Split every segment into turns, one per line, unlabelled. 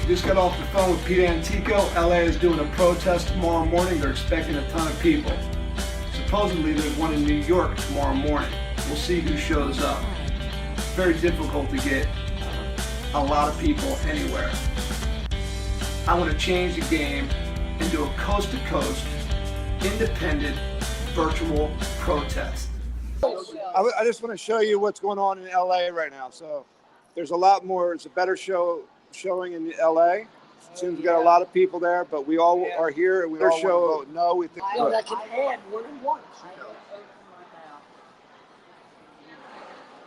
Just got off the phone with Pete Antico. LA is doing a protest tomorrow morning. They're expecting a ton of people. Supposedly there's one in New York tomorrow morning. We'll see who shows up. It's very difficult to get a lot of people anywhere. I want to change the game and do a coast-to-coast, independent, virtual protest.
I just want to show you what's going on in LA right now. So there's a lot more. It's a better showing in LA. Seems we got a lot of people there, but we all are here and we all show vote no. We think
I can add more than one.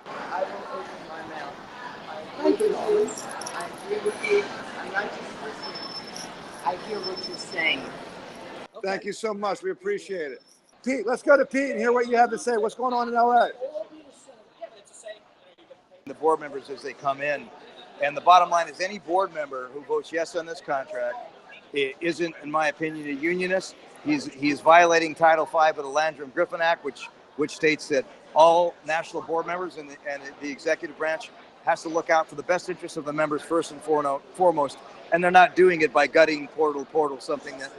I will open my mouth. I agree with you. I'm not just listening. I hear what you're saying.
Thank you so much. We appreciate it. Pete, let's go to Pete and hear what you have to say. What's going on in LA?
The board members as they come in. And the bottom line is any board member who votes yes on this contract isn't, in my opinion, a unionist. He's violating Title V of the Landrum-Griffin Act, which states that all national board members and the executive branch has to look out for the best interests of the members first and foremost. And they're not doing it by gutting portal, something that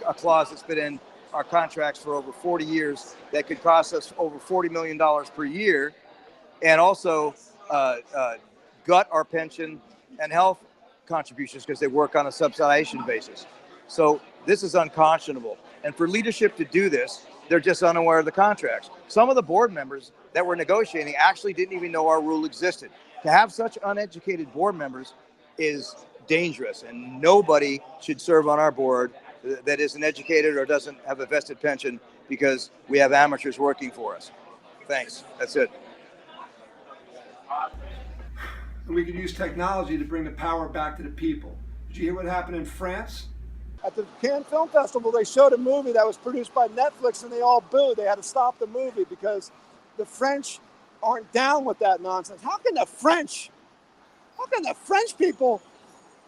a clause that's been in our contracts for over 40 years that could cost us over $40 million per year, and also gut our pension and health contributions because they work on a subsidization basis. So this is unconscionable. And for leadership to do this, they're just unaware of the contracts. Some of the board members that were negotiating actually didn't even know our rule existed. To have such uneducated board members is dangerous, and nobody should serve on our board that isn't educated or doesn't have a vested pension because we have amateurs working for us. Thanks. That's it.
And we could use technology to bring the power back to the people. Did you hear what happened in France?
At the Cannes Film Festival, they showed a movie that was produced by Netflix and they all booed. They had to stop the movie because the French aren't down with that nonsense. How can the French people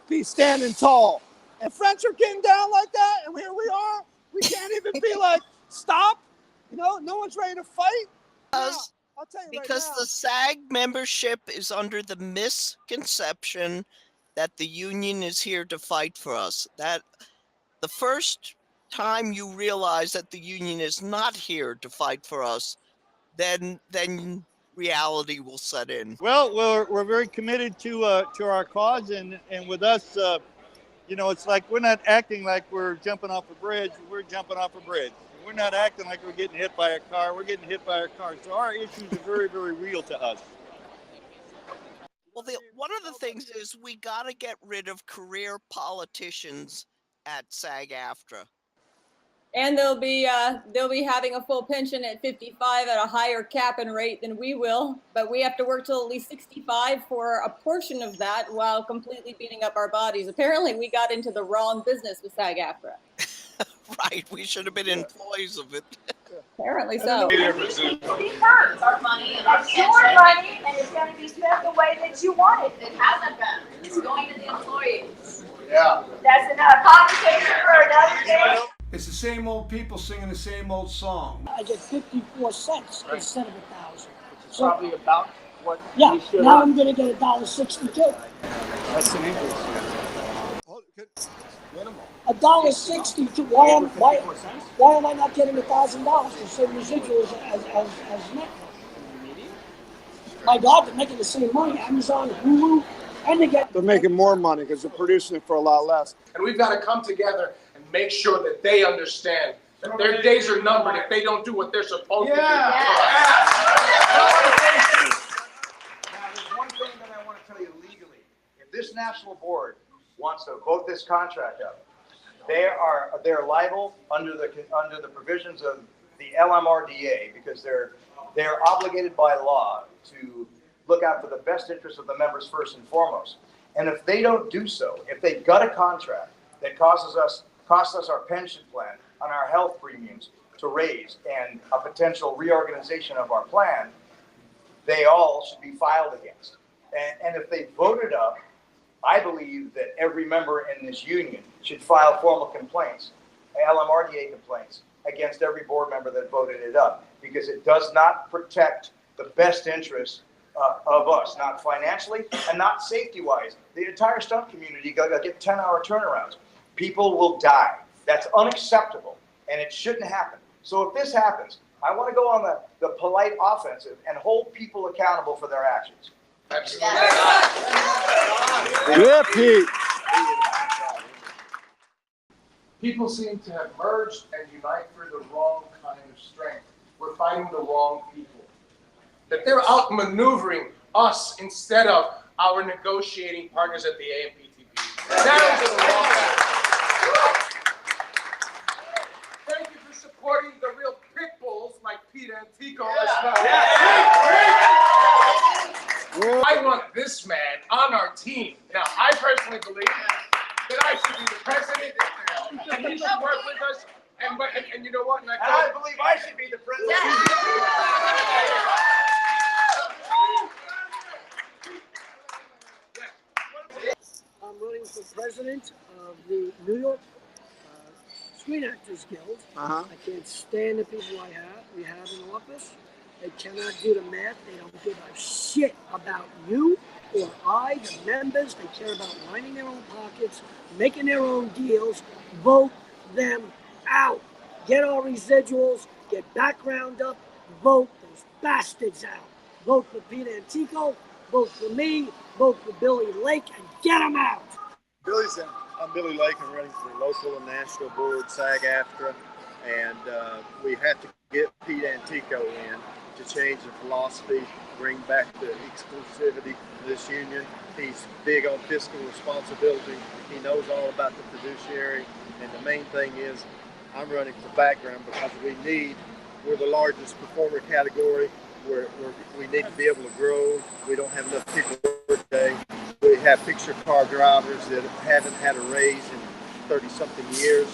be standing tall? And French are getting down like that, and here we are. We can't even be like, stop. You know, no one's ready to fight. I'll tell you
because
right now.
the SAG membership is under the misconception that the union is here to fight for us. That the first time you realize that the union is not here to fight for us, then reality will set in.
Well, we're very committed to our cause, and with us, you know, it's like we're not acting like we're jumping off a bridge. We're jumping off a bridge. We're not acting like we're getting hit by a car. We're getting hit by a car. So our issues are very, very real to us.
Well, one of the things is we got to get rid of career politicians at SAG-AFTRA.
And they'll be having a full pension at 55 at a higher cap and rate than we will, but we have to work till at least 65 for a portion of that while completely beating up our bodies. Apparently, we got into the wrong business with SAG-AFTRA.
Right, we should have been employees of it.
Apparently so.
It's our money and it's your money, and it's going to be spent the way that you want it. It hasn't been. It's going to the employees.
Yeah.
That's another conversation for another day.
It's the same old people singing the same old song.
I get 54 cents instead of 1,000.
It's probably about what
Yeah,
we should
now
have.
I'm going to get $1.62.
That's an increase.
Minimal.
$1.62. Why am I not getting $1,000 the same residual as net? My God, they're making the same money. Amazon, Hulu, and
They're making more money because they're producing it for a lot less.
And we've got to come together and make sure that they understand that their days are numbered if they don't do what they're supposed to do.
Now, there's one thing that I want to tell you legally. If this national board wants to vote this contract up, they're liable under the provisions of the LMRDA because they're obligated by law to look out for the best interest of the members first and foremost. And if they don't do so, if they gut a contract that costs us our pension plan and our health premiums to raise and a potential reorganization of our plan, they all should be filed against. And if they vote it up, I believe that every member in this union should file formal complaints, LMRDA complaints, against every board member that voted it up, because it does not protect the best interests of us, not financially and not safety-wise. The entire stunt community got to get 10-hour turnarounds. People will die. That's unacceptable, and it shouldn't happen. So if this happens, I want to go on the polite offensive and hold people accountable for their actions.
Yeah, Pete.
People seem to have merged and unite for the wrong kind of strength. We're fighting the wrong people. That they're outmaneuvering us instead of our negotiating partners at the AMPTP. That is the wrong. Thank you for supporting the real pit bulls like Pete Antico as well. I want this man on our team. Now, I personally believe that I should be the president, and he should work with us. And you know what? And
I believe I should be the president.
I'm running for president of the New York Screen Actors Guild. I can't stand the people we have in office. They cannot do the math. They don't give a shit about you or the members. They care about lining their own pockets, making their own deals. Vote them out. Get our residuals. Get background up. Vote those bastards out. Vote for Pete Antico. Vote for me. Vote for Billy Lake and get them out.
I'm Billy Lake. I'm running for local and national board, SAG-AFTRA, and we have to get Pete Antico in to change the philosophy, bring back the exclusivity to this union. He's big on fiscal responsibility. He knows all about the fiduciary, and the main thing is I'm running for background because we're the largest performer category. We need to be able to grow. We don't have enough people today. We have picture car drivers that haven't had a raise in 30-something years.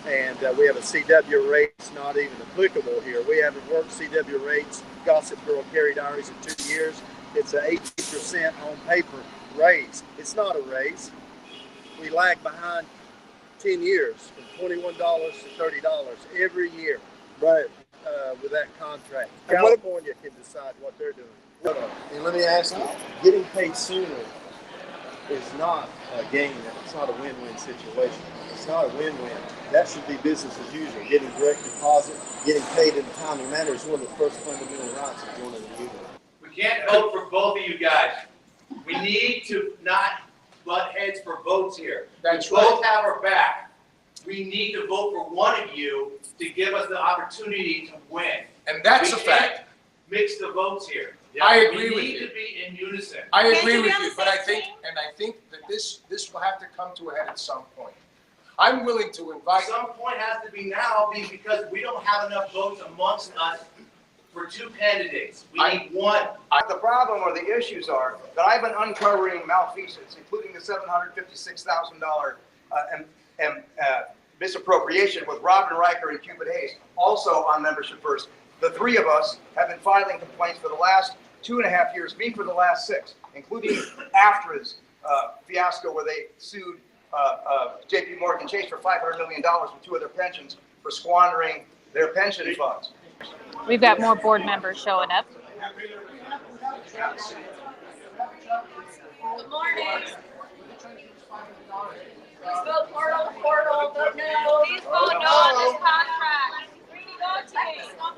And we have a CW rate that's not even applicable here. We haven't worked CW rates, Gossip Girl Carrie Diaries in 2 years. It's an 18% on paper raise. It's not a raise. We lag behind 10 years from $21 to $30 every year.
Right.
With that contract.
And
California can decide what they're doing. And let me ask you, getting paid sooner is not a gain. It's not a win-win situation. It's not a win-win. That should be business as usual. Getting direct deposit, getting paid in a timely manner is one of the first fundamental rights of joining the union.
We can't vote for both of you guys. We need to not butt heads for votes here.
That's
we both have our back. We need to vote for one of you to give us the opportunity to win.
And that's a
We
fact.
can't mix the votes here.
I agree with
We need
you.
to be in unison.
I agree with you, but I think that this will have to come to a head at some point. I'm willing to invite.
Some point has to be now because we don't have enough votes amongst us for two candidates. We need one.
The problem or the issues are that I've been uncovering malfeasance, including the $756,000 misappropriation with Robin Riker and Cupid Hayes, also on Membership First. The three of us have been filing complaints for the last 2.5 years, me for the last 6, including AFTRA's fiasco where they sued JP Morgan Chase for $500 million with 2 of their pensions for squandering their pension funds.
We've got more board members showing up.
Good morning. Please vote portal, vote no. Please vote no on this contract.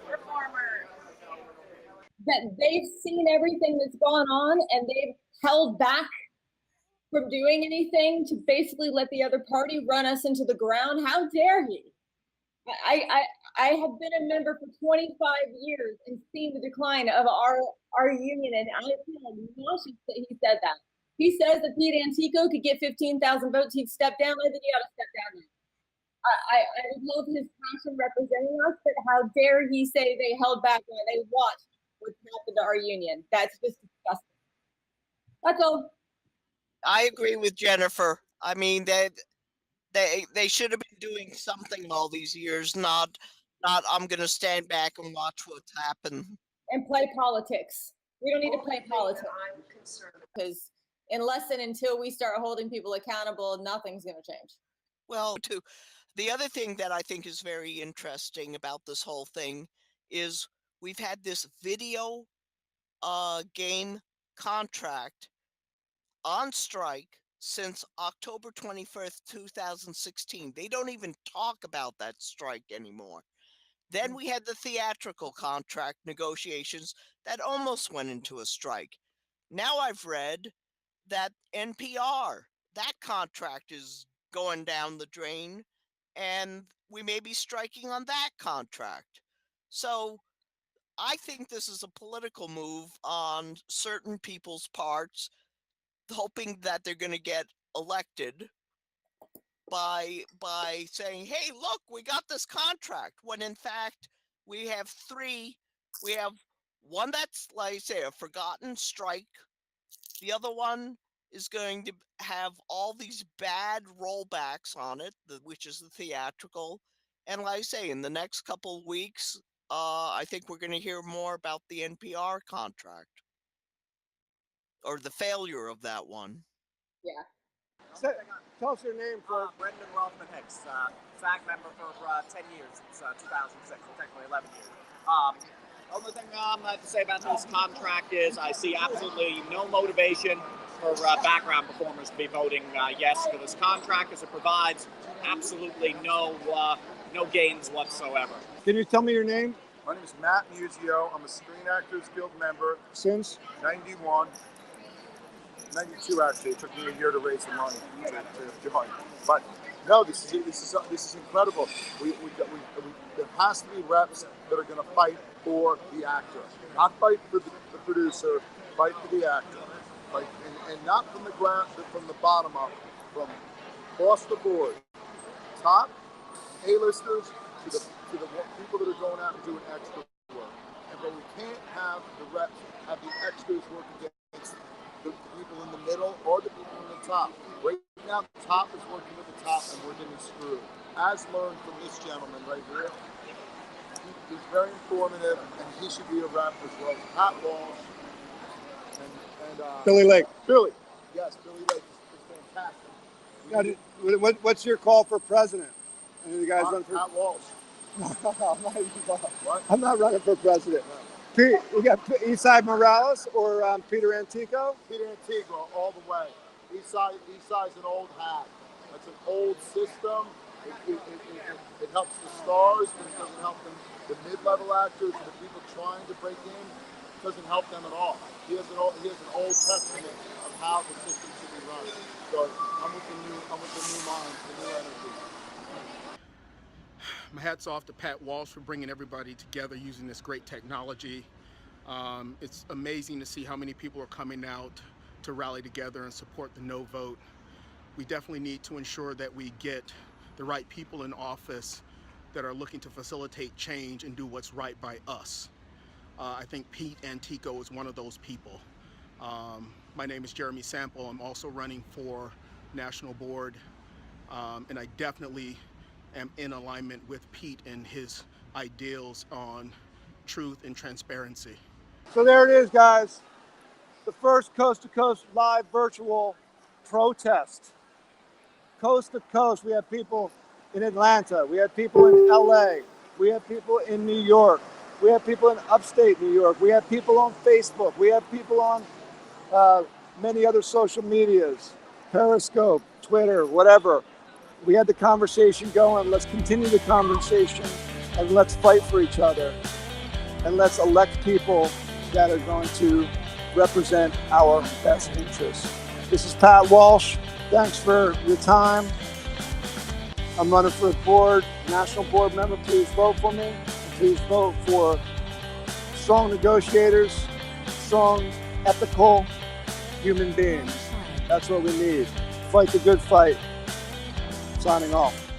Performers.
That they've seen everything that's gone on and they've held back from doing anything to basically let the other party run us into the ground. How dare he? I have been a member for 25 years and seen the decline of our union, and I feel nauseous that he said that. He says that Pete Antico could get 15,000 votes, he'd step down. I think he ought to step down now. I love his passion representing us, but how dare he say they held back while they watched what's happened to our union? That's just disgusting. That's all.
I agree with Jennifer. I mean, they should have been doing something all these years, not I'm going to stand back and watch what's happened.
And play politics. We don't need to play politics.
I'm concerned
because unless and until we start holding people accountable, nothing's going to change.
Well, the other thing that I think is very interesting about this whole thing is we've had this video game contract on strike since October 21st, 2016. They don't even talk about that strike anymore. Then we had the theatrical contract negotiations that almost went into a strike. Now I've read that NPR, that contract is going down the drain, and we may be striking on that contract. So I think this is a political move on certain people's parts, hoping that they're going to get elected by saying, "Hey, look, we got this contract," when in fact we have three. We have one that's, like I say, a forgotten strike. The other one is going to have all these bad rollbacks on it, which is the theatrical. And like I say, in the next couple of weeks, I think we're going to hear more about the NPR contract or the failure of that one.
Yeah.
Tell us your name, first.
Brendan Rothman Hicks, SAG member for 10 years since 2006, so technically 11 years. Only thing I have to say about this contract is I see absolutely no motivation for background performers to be voting yes to this contract, as it provides absolutely no gains whatsoever.
Can you tell me your name?
My name is Matt Musio. I'm a Screen Actors Guild member.
Since?
91. 92 actually. It took me a year to raise the money to join. But no, this is incredible. There has to be reps that are going to fight for the actor, not fight for the producer, fight for the actor, like and not from the ground, but from the bottom up, from across the board, top A-listers to the people that are going out and doing extra work. But we can't have the reps have the extras work against the people in the middle or the people in the top. Right now, the top is working with the top, and we're getting screwed. As learned from this gentleman right here, he's very informative, and he should be a rep as well as Pat Walsh and
Billy Lake.
Billy, yes, Billy Lake is fantastic.
Now, what's your call for president? Any of you guys run for
Pat Walsh?
I'm not running for president. We got Eastside Morales or Peter Antico?
Peter Antico, all the way. Eastside's an old hat. That's an old system. It helps the stars, but it doesn't help them. The mid-level actors and the people trying to break in, it doesn't help them at all. He has an old testament of how the system should be run. So I'm with the new minds, the new energy.
My hat's off to Pat Walsh for bringing everybody together using this great technology. It's amazing to see how many people are coming out to rally together and support the no vote. We definitely need to ensure that we get the right people in office that are looking to facilitate change and do what's right by us. I think Pete Antico is one of those people. My name is Jeremy Sample. I'm also running for National Board, and I definitely am in alignment with Pete and his ideals on truth and transparency.
So there it is, guys. The first coast-to-coast live virtual protest. Coast to coast, we have people in Atlanta, we have people in LA, we have people in New York, we have people in upstate New York, we have people on Facebook, we have people on many other social medias, Periscope, Twitter, whatever. We had the conversation going. Let's continue the conversation and let's fight for each other. And let's elect people that are going to represent our best interests. This is Pat Walsh. Thanks for your time. I'm running for the board, national board member. Please vote for me. Please vote for strong negotiators, strong, ethical human beings. That's what we need. Fight the good fight. Signing off.